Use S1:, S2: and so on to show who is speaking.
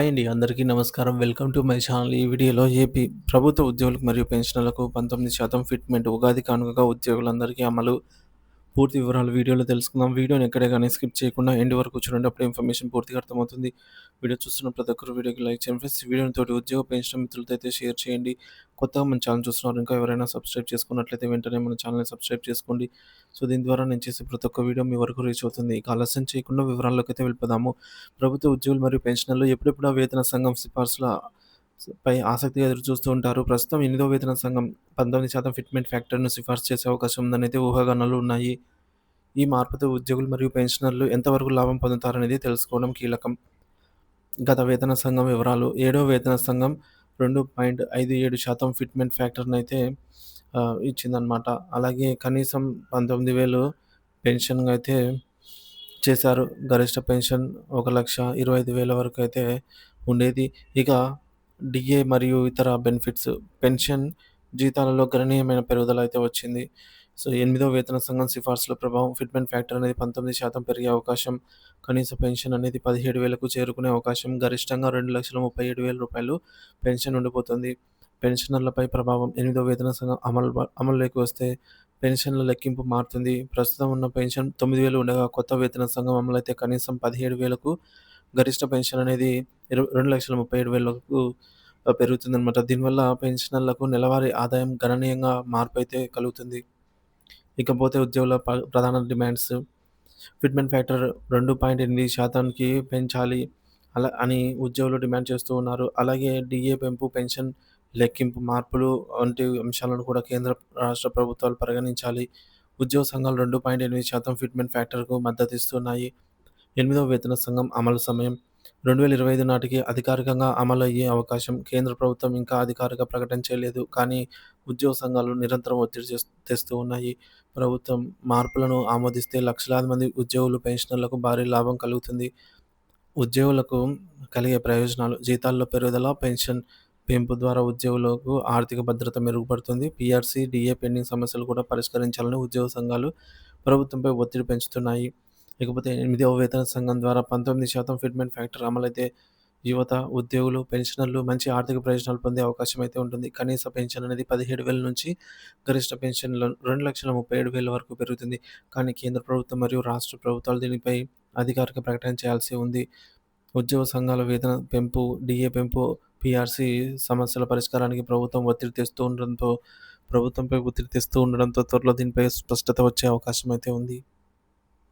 S1: Hi అండి. అందరికీ నమస్కారం. Welcome to my channel. ఈ వీడియోలో ఏపీ ప్రభుత్వ ఉద్యోగులకు మరియు పెన్షనర్లకు 19% ఫిట్‌మెంట్ ఉగాది కానుకగా ఉద్యోగులందరికీ అమలు. పూర్తి వివరాలు వీడియోలో తెలుసుకుందాం. వీడియోని ఎక్కడే గాని స్కిప్ చేయకుండా ఎండ్ వరకు చూడండి. అప్పుడే ఇన్ఫర్మేషన్ పూర్తిగా అర్థమవుతుంది. వీడియో చూస్తున్న ప్రతి ఒక్కరు వీడియోకి లైక్ చేయండి ఫ్రెండ్స్. ఈ వీడియోని తోటి ఉద్యోగ పెన్షన్ మిత్రులతో అయితే షేర్ చేయండి. కొత్తగా మన ఛానల్ చూస్తున్నారు ఇంకా ఎవరైనా సబ్స్క్రైబ్ చేసుకున్నట్లయితే వెంటనే మన ఛానల్‌ని సబ్స్క్రైబ్ చేసుకోండి. సో, దీని ద్వారా నేను చేసే ప్రతి ఒక్క వీడియో మీ వరకు రీచ్ అవుతుంది. ఇక ఆలస్యం చేయకుండా వివరాల్లోకైతే వెళ్ళిపోదాము. ప్రభుత్వ ఉద్యోగులు మరియు పెన్షనర్లు ఎప్పుడెప్పుడా వేతన సంఘం సిఫార్సుల పై ఆసక్తిగా ఎదురుచూస్తూ ఉంటారు. ప్రస్తుతం 8వ వేతన సంఘం 19% ఫిట్‌మెంట్ ఫ్యాక్టర్‌ను సిఫార్సు చేసే అవకాశం ఉందనైతే ఊహాగానాలు ఉన్నాయి. ఈ మార్పుతో ఉద్యోగులు మరియు పెన్షనర్లు ఎంతవరకు లాభం పొందుతారనేది తెలుసుకోవడం కీలకం. గత వేతన సంఘం వివరాలు: ఏడవ వేతన సంఘం 2.57% ఫిట్‌మెంట్ ఫ్యాక్టర్‌నైతే ఇచ్చిందనమాట. అలాగే కనీసం 19,000 పెన్షన్‌గా అయితే చేశారు. గరిష్ట పెన్షన్ 1,25,000 వరకు అయితే ఉండేది. ఇక డీఏ మరియు ఇతర బెనిఫిట్స్, పెన్షన్ జీతాలలో గణనీయమైన పెరుగుదల అయితే వచ్చింది. సో, 8వ వేతన సంఘం సిఫార్సుల ప్రభావం ఫిట్‌మెంట్ ఫ్యాక్టర్ అనేది 19% పెరిగే అవకాశం. కనీస పెన్షన్ అనేది 17,000కు చేరుకునే అవకాశం. గరిష్టంగా రూ. 2,37,000 పెన్షన్ ఉండిపోతుంది. పెన్షనర్లపై ప్రభావం 8వ వేతన సంఘం అమలులోకి వస్తే పెన్షన్ల లెక్కింపు మారుతుంది. ప్రస్తుతం ఉన్న పెన్షన్ 9,000 ఉండగా కొత్త వేతన సంఘం అమలైతే కనీసం 17,000కు, గరిష్ట పెన్షన్ అనేది 2,37,000కు పెరుగుతుందనమాట. దీనివల్ల పెన్షనర్లకు నెలవారీ ఆదాయం గణనీయంగా మార్పయితే కలుగుతుంది. ఇకపోతే ఉద్యోగుల ప్రధాన డిమాండ్స్: ఫిట్‌మెంట్ ఫ్యాక్టర్ 2.8%కి పెంచాలి అని ఉద్యోగులు డిమాండ్ చేస్తూ ఉన్నారు. అలాగే డీఏ పెంపు, పెన్షన్ లెక్కింపు మార్పులు వంటి అంశాలను కూడా కేంద్ర, రాష్ట్ర ప్రభుత్వాలు పరిగణించాలి. ఉద్యోగ సంఘాలు 2.8% ఫిట్‌మెంట్ ఫ్యాక్టర్‌కు మద్దతిస్తున్నాయి. 8వ వేతన సంఘం అమలు సమయం: 2025 నాటికి అధికారికంగా అమలయ్యే అవకాశం. కేంద్ర ప్రభుత్వం ఇంకా అధికారిక ప్రకటన చేయలేదు. కానీ ఉద్యోగ సంఘాలు నిరంతరం ఒత్తిడి తెస్తూ ఉన్నాయి. ప్రభుత్వం మార్పులను ఆమోదిస్తే లక్షలాది మంది ఉద్యోగులు, పెన్షనర్లకు భారీ లాభం కలుగుతుంది. ఉద్యోగులకు కలిగే ప్రయోజనాలు: జీతాల్లో పెరుగుదల, పెన్షన్ పెంపు ద్వారా ఉద్యోగులకు ఆర్థిక భద్రత మెరుగుపడుతుంది. పీఆర్సీ, డీఏ పెండింగ్ సమస్యలు కూడా పరిష్కరించాలని ఉద్యోగ సంఘాలు ప్రభుత్వంపై ఒత్తిడి పెంచుతున్నాయి. ఇకపోతే 8వ వేతన సంఘం ద్వారా 19% ఫిట్‌మెంట్ ఫ్యాక్టర్ అమలైతే యువత, ఉద్యోగులు, పెన్షనర్లు మంచి ఆర్థిక ప్రయోజనాలు పొందే అవకాశం అయితే ఉంటుంది. కనీస పెన్షన్ అనేది 17,000 నుంచి గరిష్ట పెన్షన్‌లు 2,37,000 వరకు పెరుగుతుంది. కానీ కేంద్ర ప్రభుత్వం మరియు రాష్ట్ర ప్రభుత్వాలు దీనిపై అధికారిక ప్రకటన చేయాల్సి ఉంది. ఉద్యోగ సంఘాల వేతన పెంపు, డీఏ పెంపు, పీఆర్సీ సమస్యల పరిష్కారానికి ప్రభుత్వంపై ఒత్తిడి తెస్తూ ఉండడంతో త్వరలో దీనిపై స్పష్టత వచ్చే అవకాశం అయితే ఉంది.